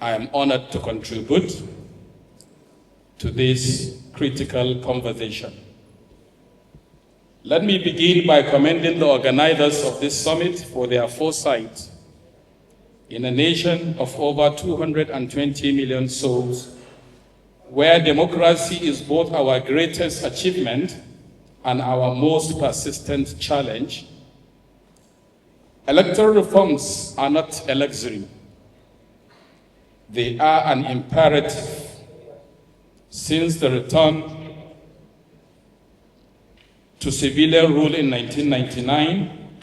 I am honored to contribute to this critical conversation. Let me begin by commending the organizers of this summit for their foresight. In a nation of over 220 million souls, where democracy is both our greatest achievement and our most persistent challenge, electoral reforms are not a luxury. They are an imperative. Since the return to civilian rule in 1999,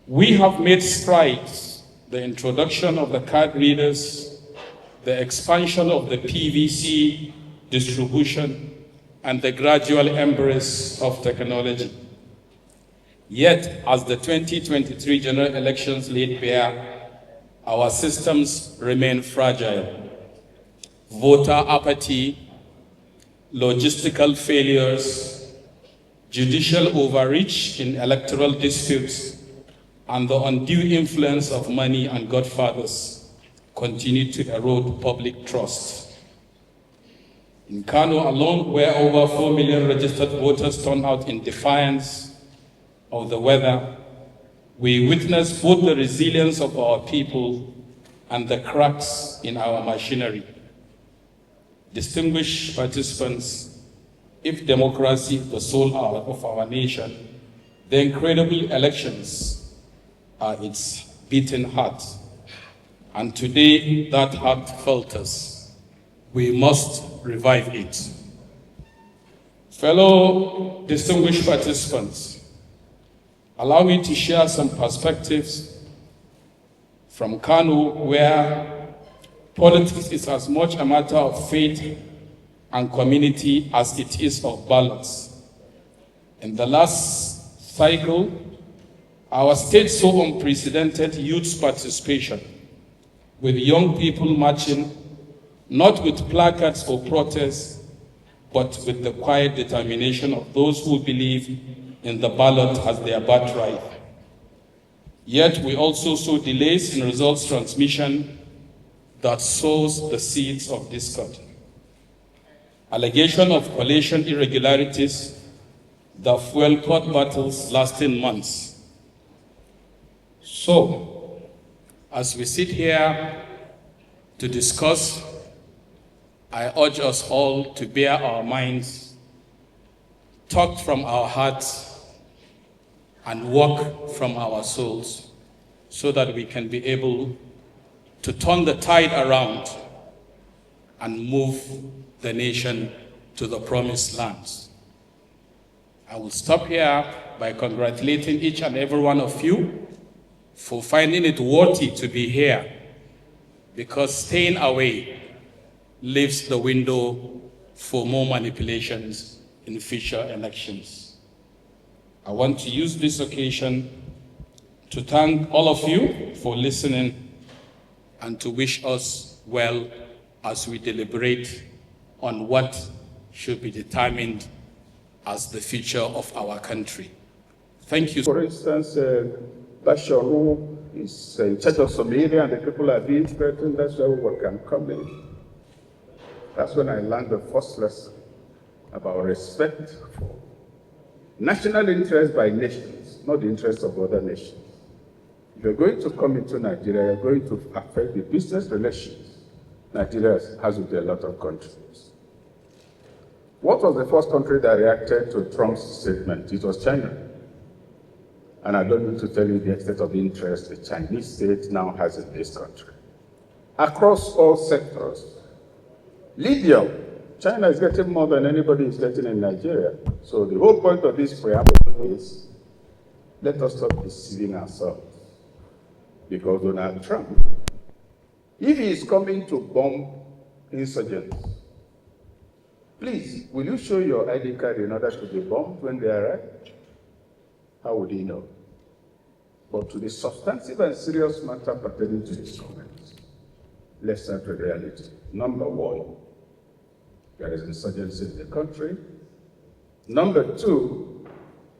we have made strides. The introduction of the card readers, the expansion of the PVC distribution, and the gradual embrace of technology. Yet, as the 2023 general elections laid bare, our systems remain fragile. Voter apathy, logistical failures, judicial overreach in electoral disputes, and the undue influence of money and godfathers continue to erode public trust. In Kano alone, where over 4 million registered voters turned out in defiance of the weather, we witnessed both the resilience of our people and the cracks in our machinery. Distinguished participants, if democracy is the soul of our nation, the incredible elections are its beating heart. And today, that heart falters. We must revive it. Fellow distinguished participants, allow me to share some perspectives from Kano, where politics is as much a matter of faith and community as it is of balance. In the last cycle, our state saw unprecedented youth participation, with young people marching, not with placards or protests, but with the quiet determination of those who believe in the ballot as their birthright. Yet we also saw delays in results transmission that sows the seeds of discord. Allegation of collation irregularities that fuel court battles lasting months. So, as we sit here to discuss, I urge us all to bear our minds, talk from our hearts, and walk from our souls, so that we can be able to turn the tide around and move the nation to the promised lands. I will stop here by congratulating each and every one of you for finding it worthy to be here, because staying away leaves the window for more manipulations in future elections. I want to use this occasion to thank all of you for listening and to wish us well as we deliberate on what should be determined as the future of our country. Thank you. For instance, Basharu is in charge of some area and the people are being threatened. That's where we can come in. That's when I learned the first lesson about respect for national interest by nations, not the interests of other nations. If you're going to come into Nigeria, you're going to affect the business relations Nigeria has with a lot of countries. What was the first country that reacted to Trump's statement? It was China. And I don't need to tell you the extent of the interest the Chinese state now has in this country. Across all sectors. Libya, China is getting more than anybody is getting in Nigeria. So the whole point of this preamble is, let us stop deceiving ourselves. Because Donald Trump, if he is coming to bomb insurgents, please, will you show your ID card in order to be bombed when they arrive? How would he know? But to the substantive and serious matter pertaining to his comments, let's start with reality. Number one, there is insurgency in the country. Number two,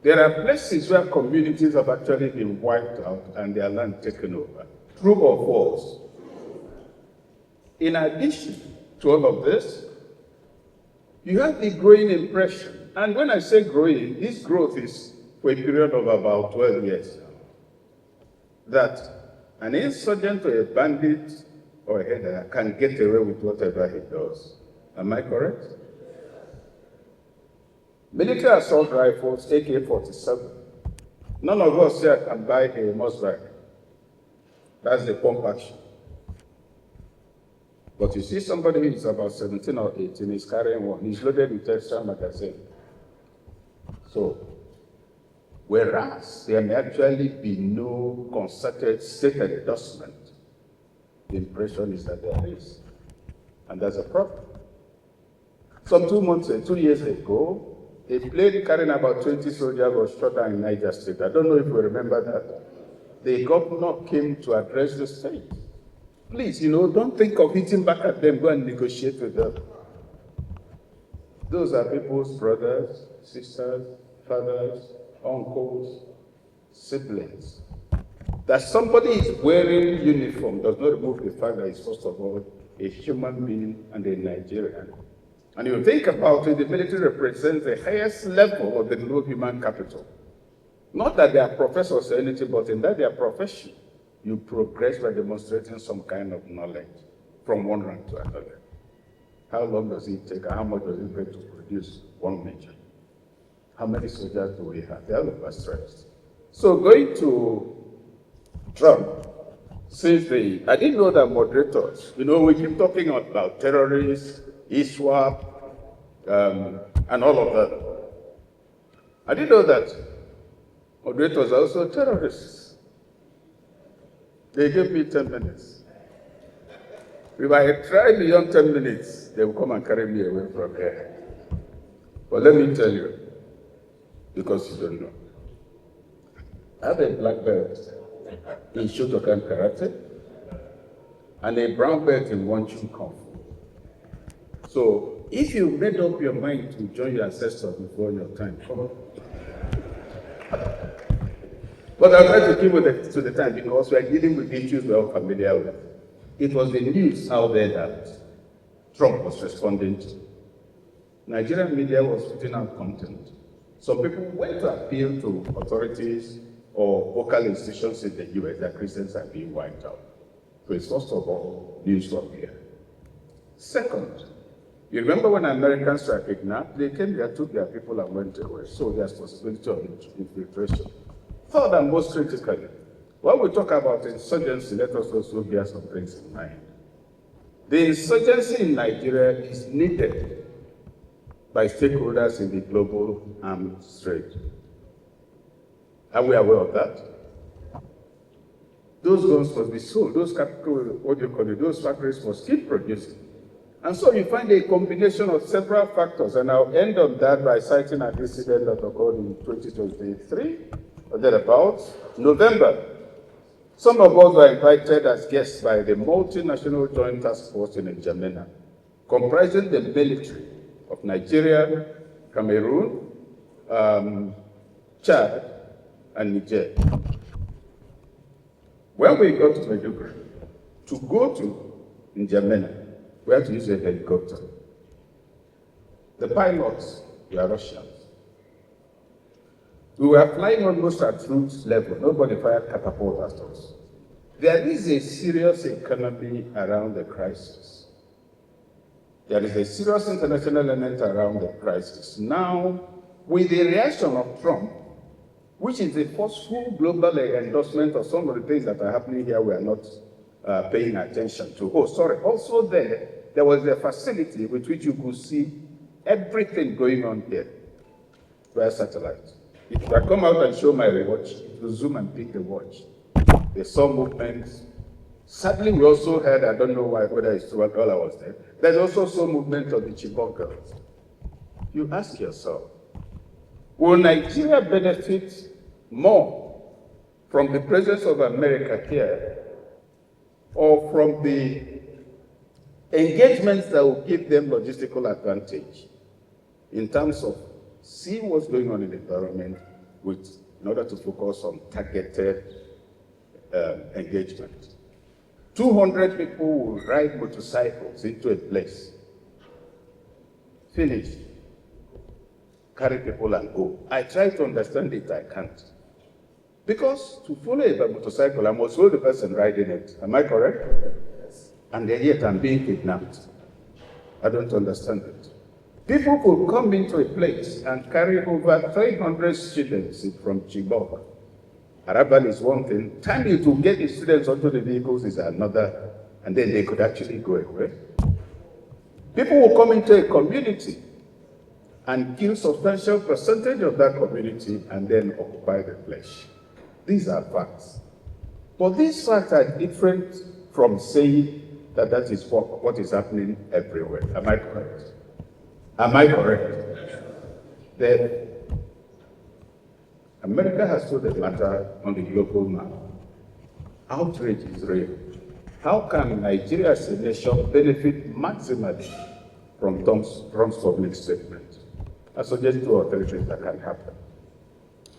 there are places where communities have actually been wiped out and their land taken over. True or false? In addition to all of this, you have the growing impression. And when I say growing, this growth is for a period of about 12 years now, that an insurgent or a bandit or a header can get away with whatever he does. Am I correct? Military assault rifles, AK-47. None of us here can buy a Mosbach. That's the pump action. But you see somebody who is about 17 or 18 is carrying one. He's loaded with extra magazine. So, whereas there may actually be no concerted state endorsement, the impression is that there is. And that's a problem. Some 2 years ago, a plane carrying about 20 soldiers was shot down in Niger State. I don't know if you remember that. The governor came to address the state. Please, don't think of hitting back at them, go and negotiate with them. Those are people's brothers, sisters, fathers, uncles, siblings. That somebody is wearing uniform does not remove the fact that he's first of all a human being and a Nigerian. And you think about it, the military represents the highest level of the global human capital. Not that they are professors or anything, but in that their profession, you progress by demonstrating some kind of knowledge from one rank to another. How long does it take? How much does it take to produce one major? How many soldiers do we have? They are overstretched. So going to Trump, I didn't know that moderators, we keep talking about terrorists, ISWAP, and all of that. I didn't know that moderators are also terrorists. They gave me 10 minutes. If I had tried beyond 10 minutes, they would come and carry me away from here. But let me tell you, because you don't know. I have a black belt in Shotokan Karate and a brown belt in Wing Chun Kung Fu. So if you made up your mind to join your ancestors before your time, come on. But I'll try to keep to the time because we are dealing with issues we're all familiar with. It was the news out there that Trump was responding to. Nigerian media was putting out content. Some people went to appeal to authorities or local institutions in the US that Christians are being wiped out. So it's first of all news from here. Second, you remember when Americans were kidnapped, they came here, took their people and went away. So there's possibility of infiltration. Third and most critically, when we talk about insurgency, let us also bear some things in mind. The insurgency in Nigeria is needed by stakeholders in the global arms trade. Are we aware of that? Those guns must be sold. Those those factories must keep producing. And so you find a combination of several factors, and I'll end on that by citing an incident that occurred in 2023, or thereabouts, November. Some of us were invited as guests by the multinational joint task force in N'Djamena, comprising the military of Nigeria, Cameroon, Chad, and Niger. When we got to Maiduguri, to go to N'Djamena, we had to use a helicopter. The pilots were Russians. We were flying almost at route level. Nobody fired catapult at us. There is a serious economy around the crisis. There is a serious international element around the crisis. Now, with the reaction of Trump, which is a forceful global endorsement of some of the things that are happening here we are not paying attention to. Oh, sorry. Also there was a facility with which you could see everything going on here via satellite. If I come out and show my watch, it will zoom and pick the watch. They saw movements. Sadly, we also heard, I don't know why, whether it's true while I was there, there's also some movement of the Chibok girls. You ask yourself, will Nigeria benefit more from the presence of America here or from the engagements that will give them logistical advantage in terms of seeing what's going on in the environment in order to focus on targeted engagement? 200 people will ride motorcycles into a place. Finish. Carry people and go. I try to understand it, I can't. Because to follow a motorcycle, I must hold the person riding it. Am I correct? Yes. And yet I'm being kidnapped. I don't understand it. People could come into a place and carry over 300 students from Chibok. Arrival is one thing. Time you to get the students onto the vehicles is another, and then they could actually go away. People will come into a community and kill substantial percentage of that community and then occupy the place. These are facts. But these facts are different from saying that that is what is happening everywhere. Am I correct? Am I correct? Then America has put the matter on the global map. Outrage is real. How can Nigeria as a nation benefit maximally from Trump's public statement? I suggest 2 or 3 things that can happen.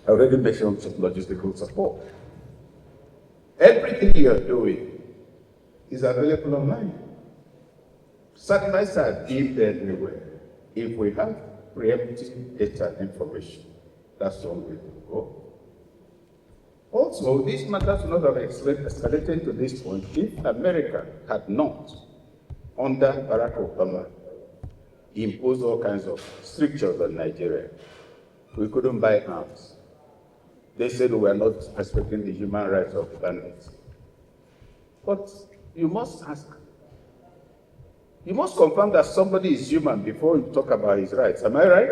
I already mentioned some logistical support. Everything you're doing is available online. Satellites are deep everywhere. If we have preemptive data information, that's one way to go. Also, these matters would not have escalated to this point if America had not, under Barack Obama, imposed all kinds of strictures on Nigeria. We couldn't buy arms. They said we were not respecting the human rights of the bandits. But you must ask, you must confirm that somebody is human before you talk about his rights. Am I right?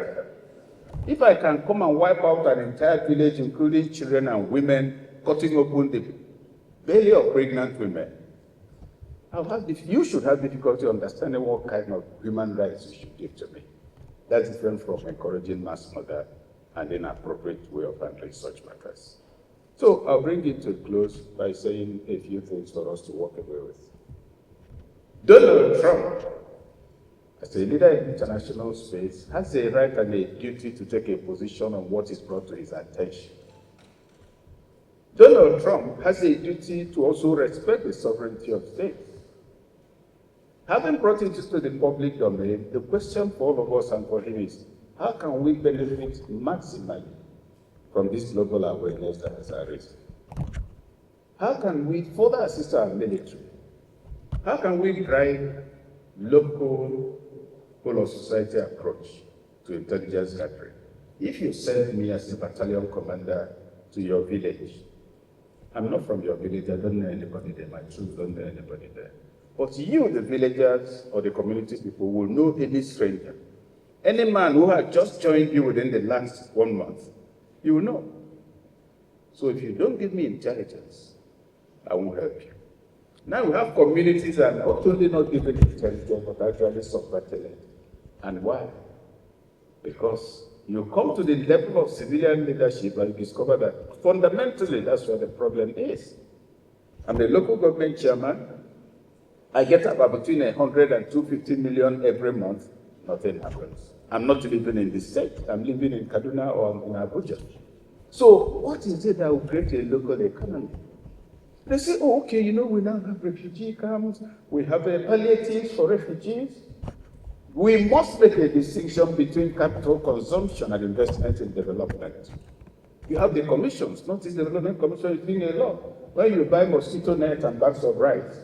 If I can come and wipe out an entire village, including children and women, cutting open the belly of pregnant women, you should have difficulty understanding what kind of human rights you should give to me. That's different from encouraging mass murder and inappropriate way of handling such matters. So I'll bring it to a close by saying a few things for us to walk away with. Donald Trump, as a leader in international space, has a right and a duty to take a position on what is brought to his attention. Donald Trump has a duty to also respect the sovereignty of states. Having brought it into the public domain, the question for all of us and for him is, how can we benefit maximally from this global awareness that has arisen? How can we further assist our military? How can we drive local whole of society approach to intelligence gathering? If you send me as a battalion commander to your village, I'm not from your village, I don't know anybody there, my troops don't know anybody there. But you, the villagers or the community people, will know any stranger. Any man who had just joined you within the last 1 month, you will know. So if you don't give me intelligence, I won't help you. Now we have communities that are not only not giving intelligence, but actually subverting it. And why? Because you come to the level of civilian leadership and you discover that fundamentally that's where the problem is. I'm a local government chairman. I get about between 100 and 250 million every month. Nothing happens. I'm not living in the state. I'm living in Kaduna or in Abuja. So what is it that will create a local economy? They say, oh, okay, you know, we now have refugee camps. We have palliatives for refugees. We must make a distinction between capital consumption and investment in development. You have the commissions, not this development commission is doing a lot. When you buy mosquito net and bags of rice,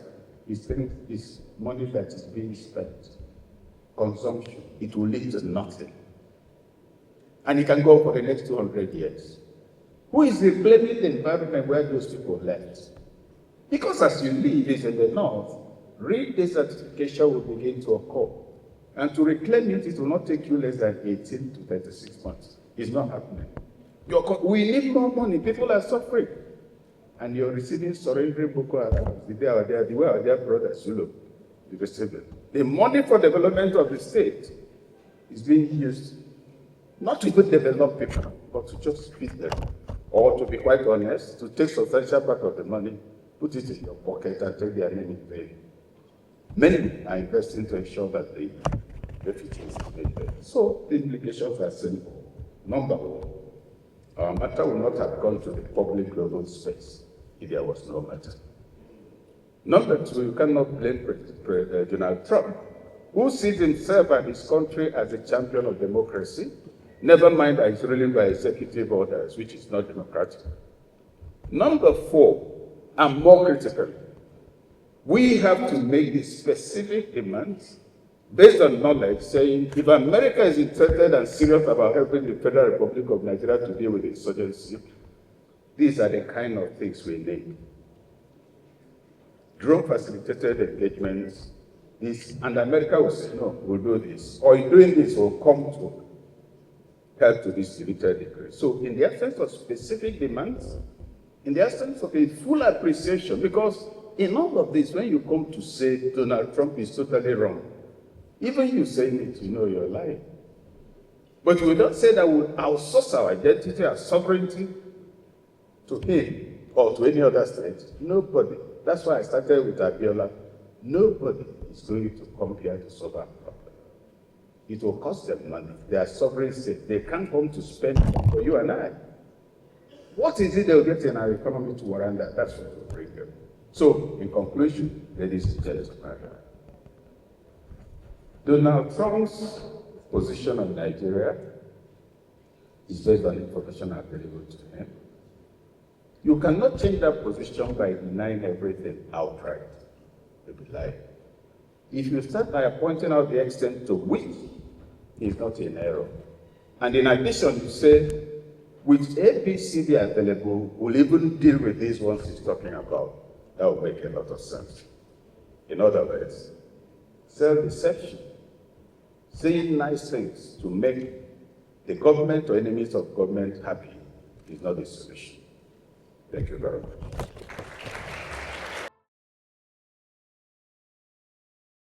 it's money that is being spent. Consumption, it will lead to nothing. And it can go for the next 200 years. Who is reclaiming the environment where those people left? Because as you live is in the north, real desertification will begin to occur. And to reclaim it, it will not take you less than 18 to 36 months. It's not happening. We need more money. People are suffering. And you're receiving surrendering Boko Haram. The way our dear brother Sulu is receiving. The money for development of the state is being used not to even develop people, but to just feed them. Or to be quite honest, to take substantial part of the money, put it in your pocket and take their name in vain. Many are investing to ensure that the refugees are made there. So the implications are simple. Number one, our matter would not have gone to the public global space if there was no matter. Number two, you cannot blame Donald Trump, who sees himself and his country as a champion of democracy, never mind that he's ruling by executive orders, which is not democratic. Number four, and more critical, we have to make the specific demands based on knowledge, saying if America is interested and serious about helping the Federal Republic of Nigeria to deal with insurgency, these are the kind of things we need. Drone-facilitated engagements, and America will say, no, we'll do this. Or in doing this, we'll come to help to this limited degree. So in the absence of specific demands, in the absence of a full appreciation, because in all of this, when you come to say Donald Trump is totally wrong, even you saying it, you know you're lying. But we don't say that we'll outsource our identity, our sovereignty to him or to any other state. Nobody. That's why I started with Abiola. Nobody is going to come here to solve our problem. It will cost them money. They are sovereign state. They can't come to spend for you and I. What is it they'll get in our economy to warrant that? That's what will bring them. So, in conclusion, ladies and gentlemen, Donald Trump's position on Nigeria is based on information available to him. You cannot change that position by denying everything outright. You'll be lying. If you start by pointing out the extent to which he's not in error, and in addition you say, with ABCD available, we'll even deal with these ones he's talking about, that will make a lot of sense. In other words, self-deception, saying nice things to make the government or enemies of government happy is not the solution. Thank you very much.